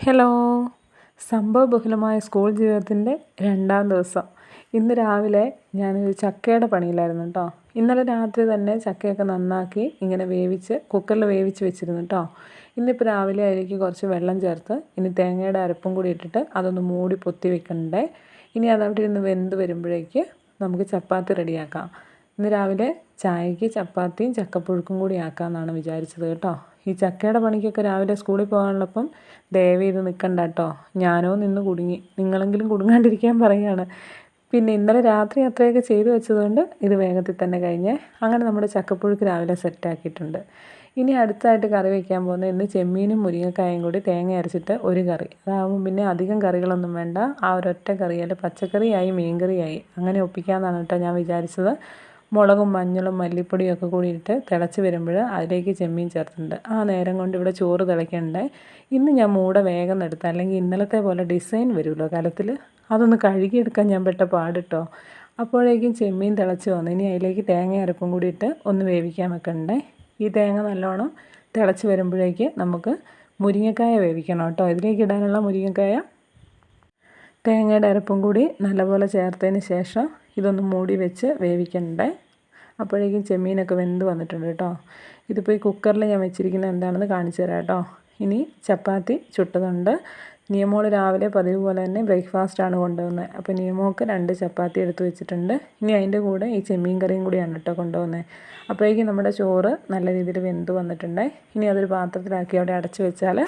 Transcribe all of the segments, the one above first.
Hello. സംഭവബഹുലമായ school ജീവിതത്തിൻ്റെ രണ്ടാം ദിവസം. ഇന്ന് രാവിലെ ഞാനൊരു ചക്കയുടെ പണിയിലായിരുന്നു കേട്ടോ. ഇന്നലെ രാത്രി തന്നെ ചക്കയൊക്കെ നന്നാക്കി ഇങ്ങനെ കുക്കറിൽ വേവിച്ച് വെച്ചിരുന്നു കേട്ടോ. ഇന്നിപ്പോൾ രാവിലെ അതിലേക്ക് കുറച്ച് വെള്ളം ചേർത്ത് ഇനി തേങ്ങയുടെ അരപ്പും കൂടി ഇട്ടിട്ട് അതൊന്ന് മൂടി പൊത്തി വെക്കണ്ടേ. ഇനി അതവിടെ ഇരുന്ന് വെന്ത് വരുമ്പോഴേക്ക് നമുക്ക് ചപ്പാത്തി റെഡിയാക്കാം. ഇന്ന് രാവിലെ ചായക്ക് ചപ്പാത്തിയും ചക്കപ്പുഴുക്കും കൂടി ആക്കാമെന്നാണ് വിചാരിച്ചത് കേട്ടോ. ഈ ചക്കയുടെ പണിക്കൊക്കെ രാവിലെ സ്കൂളിൽ പോകാനുള്ളപ്പം ദയവ് ചെയ്ത് നിൽക്കണ്ട കേട്ടോ. ഞാനോ നിന്ന് കുടുങ്ങി, നിങ്ങളെങ്കിലും കുടുങ്ങാണ്ടിരിക്കാൻ പറയുകയാണ്. പിന്നെ ഇന്നലെ രാത്രി അത്രയൊക്കെ ചെയ്തു വെച്ചതുകൊണ്ട് ഇത് വേഗത്തിൽ തന്നെ കഴിഞ്ഞ് അങ്ങനെ നമ്മുടെ ചക്കപ്പുഴുക്ക് രാവിലെ സെറ്റാക്കിയിട്ടുണ്ട്. ഇനി അടുത്തായിട്ട് കറി വയ്ക്കാൻ പോകുന്നത് ഇന്ന് ചെമ്മീനും മുരിങ്ങക്കായും കൂടി തേങ്ങ അരച്ചിട്ട് ഒരു കറി. അതാകുമ്പോൾ പിന്നെ അധികം കറികളൊന്നും വേണ്ട, ആ ഒരൊറ്റ കറിയാൽ പച്ചക്കറിയായി മീൻകറിയായി അങ്ങനെ ഒപ്പിക്കാമെന്നാണ് കേട്ടോ ഞാൻ വിചാരിച്ചത്. മുളകും മഞ്ഞളും മല്ലിപ്പൊടിയും ഒക്കെ കൂടി ഇട്ട് തിളച്ച് വരുമ്പോൾ അതിലേക്ക് ചെമ്മീൻ ചേർത്തിട്ടുണ്ട്. ആ നേരം കൊണ്ട് ഇവിടെ ചോറ് തിളയ്ക്കണ്ടേ. ഇന്ന് ഞാൻ മൂട വേഗം എടുത്ത്, അല്ലെങ്കിൽ ഇന്നലത്തെ പോലെ ഡിസൈൻ വരുമല്ലോ കലത്തിൽ, അതൊന്ന് കഴുകിയെടുക്കാൻ ഞാൻ പെട്ട പാടിട്ടോ. അപ്പോഴേക്കും ചെമ്മീൻ തിളച്ച് വന്നു. ഇനി അതിലേക്ക് തേങ്ങ അരപ്പും കൂടി ഇട്ട് ഒന്ന് വേവിക്കാൻ വെക്കണ്ടേ. ഈ തേങ്ങ നല്ലോണം തിളച്ച് വരുമ്പോഴേക്ക് നമുക്ക് മുരിങ്ങക്കായ വേവിക്കണം കേട്ടോ. ഇതിലേക്ക് ഇടാനുള്ള മുരിങ്ങക്കായ തേങ്ങയുടെ അരപ്പും കൂടി നല്ലപോലെ ചേർത്തതിന് ശേഷം ഇതൊന്ന് മൂടി വെച്ച് വേവിക്കണ്ടേ. അപ്പോഴേക്കും ചെമ്മീനൊക്കെ വെന്ത് വന്നിട്ടുണ്ട് കേട്ടോ. ഇതിപ്പോൾ ഈ കുക്കറിൽ ഞാൻ വെച്ചിരിക്കുന്നത് എന്താണെന്ന് കാണിച്ചു തരാം കേട്ടോ. ഇനി ചപ്പാത്തി ചുട്ടതുണ്ട്. നിയമോൾ രാവിലെ പതിവ് പോലെ തന്നെ ബ്രേക്ക്ഫാസ്റ്റാണ് കൊണ്ടുവന്നത്. അപ്പോൾ നിയമോൾക്ക് 2 ചപ്പാത്തി എടുത്ത് വെച്ചിട്ടുണ്ട്. ഇനി അതിൻ്റെ കൂടെ ഈ ചെമ്മീൻ കറിയും കൂടിയാണ് കേട്ടോ കൊണ്ടുവന്നത്. അപ്പോഴേക്കും നമ്മുടെ ചോറ് നല്ല രീതിയിൽ വെന്ത് വന്നിട്ടുണ്ട്. ഇനി അതൊരു പാത്രത്തിലാക്കി അവിടെ അടച്ച് വെച്ചാൽ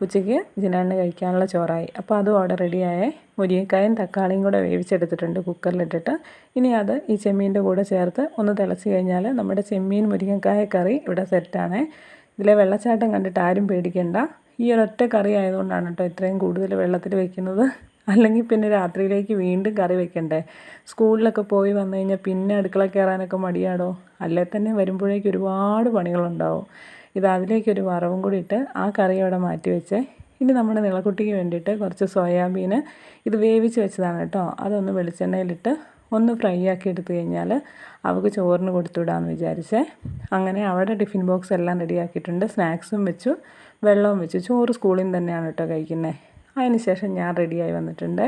ഉച്ചയ്ക്ക് ജിനാന് കഴിക്കാനുള്ള ചോറായി. അപ്പോൾ അതും അവിടെ റെഡിയായേ. മുരിങ്ങക്കായും തക്കാളിയും കൂടെ വേവിച്ചെടുത്തിട്ടുണ്ട് കുക്കറിലിട്ടിട്ട്. ഇനി അത് ഈ ചെമ്മീൻ്റെ കൂടെ ചേർത്ത് ഒന്ന് തിളച്ച് കഴിഞ്ഞാൽ നമ്മുടെ ചെമ്മീൻ മുരിങ്ങക്കായ കറി ഇവിടെ സെറ്റാണ്. ഇതിലെ വെള്ളച്ചാട്ടം കണ്ടിട്ട് ആരും പേടിക്കണ്ട. ഈ ഒരൊറ്റ കറി ആയതുകൊണ്ടാണ് കേട്ടോ ഇത്രയും കൂടുതൽ വെള്ളത്തിൽ വെക്കുന്നത്. അല്ലെങ്കിൽ പിന്നെ രാത്രിയിലേക്ക് വീണ്ടും കറി വെക്കണ്ടേ. സ്കൂളിലൊക്കെ പോയി വന്നു കഴിഞ്ഞാൽ പിന്നെ അടുക്കള കയറാനൊക്കെ മടിയാടോ. അല്ലേ തന്നെ വരുമ്പോഴേക്ക് ഒരുപാട് പണികളുണ്ടാവും. ഇത് അതിലേക്കൊരു വറവും കൂടി ഇട്ട് ആ കറി അവിടെ മാറ്റി വെച്ചേ. ഇനി നമ്മുടെ നിളക്കുട്ടിക്ക് വേണ്ടിയിട്ട് കുറച്ച് സോയാബീൻ ഇത് വേവിച്ച് വെച്ചതാണ് കേട്ടോ. അതൊന്ന് വെളിച്ചെണ്ണയിലിട്ട് ഒന്ന് ഫ്രൈ ആക്കി എടുത്തു കഴിഞ്ഞാൽ അവൾക്ക് ചോറിന് കൊടുത്തുവിടാമെന്ന് വിചാരിച്ചേ. അങ്ങനെ അവിടെ ടിഫിൻ ബോക്സ് എല്ലാം റെഡിയാക്കിയിട്ടുണ്ട്. സ്നാക്സും വെച്ചു, വെള്ളവും വെച്ചു. ചോറ് സ്കൂളിൽ നിന്ന് തന്നെയാണ് കേട്ടോ കഴിക്കുന്നത്. അതിന് ശേഷം ഞാൻ റെഡിയായി വന്നിട്ടുണ്ട്.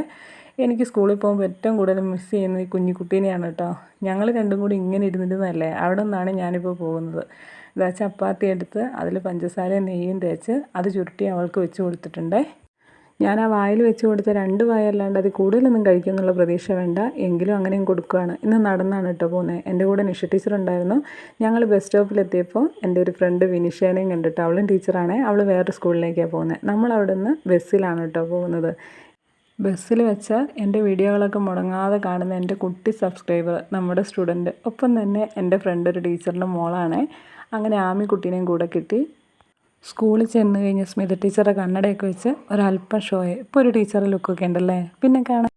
എനിക്ക് സ്കൂളിൽ പോകുമ്പോൾ ഏറ്റവും കൂടുതൽ മിസ് ചെയ്യുന്നത് ഈ കുഞ്ഞിക്കുട്ടീനെയാണ് കേട്ടോ. ഞങ്ങൾ രണ്ടും കൂടി ഇങ്ങനെ ഇരുന്നിരുന്നതല്ലേ, അവിടെ നിന്നാണ് ഞാനിപ്പോൾ പോകുന്നത്. ഇതാ ചപ്പാത്തി എടുത്ത് അതിൽ പഞ്ചസാരയും നെയ്യും തേച്ച് അത് ചുരുട്ടി അവൾക്ക് വെച്ച് കൊടുത്തിട്ടുണ്ട്. ഞാൻ ആ വായിൽ വെച്ച് കൊടുത്ത 2 വായല്ലാണ്ട് അത് കൂടുതലൊന്നും കഴിക്കുമെന്നുള്ള പ്രതീക്ഷ വേണ്ട, എങ്കിലും അങ്ങനെയും കൊടുക്കുകയാണ്. ഇന്ന് നടന്നാണ് കേട്ടോ പോകുന്നത്. എൻ്റെ കൂടെ നിഷ ടീച്ചർ ഉണ്ടായിരുന്നു. ഞങ്ങൾ ബസ് സ്റ്റോപ്പിലെത്തിയപ്പോൾ എൻ്റെ ഒരു ഫ്രണ്ട് വിനിഷേനയും കണ്ടിട്ട്, അവളും ടീച്ചറാണേ. അവൾ വേറെ സ്കൂളിലേക്കാണ് പോകുന്നത്. നമ്മളവിടെ നിന്ന് ബസ്സിലാണ് കേട്ടോ പോകുന്നത്. ബസ്സിൽ വെച്ചാൽ എൻ്റെ വീഡിയോകളൊക്കെ മുടങ്ങാതെ കാണുന്ന എൻ്റെ കുട്ടി സബ്സ്ക്രൈബർ, നമ്മുടെ സ്റ്റുഡൻറ്റ്, ഒപ്പം തന്നെ എൻ്റെ ഫ്രണ്ട് ഒരു ടീച്ചറിൻ്റെ മോളാണ്. അങ്ങനെ ആമിക്കുട്ടീനെയും കൂടെ കിട്ടി. സ്കൂളിൽ ചെന്ന് കഴിഞ്ഞ് സ്മിത ടീച്ചറുടെ കണ്ണടയൊക്കെ വെച്ച് ഒരല്പം ഷോയെ ഇപ്പോൾ ഒരു ടീച്ചറുടെ ലുക്കൊക്കെ ഉണ്ടല്ലേ. പിന്നെ കാണാം.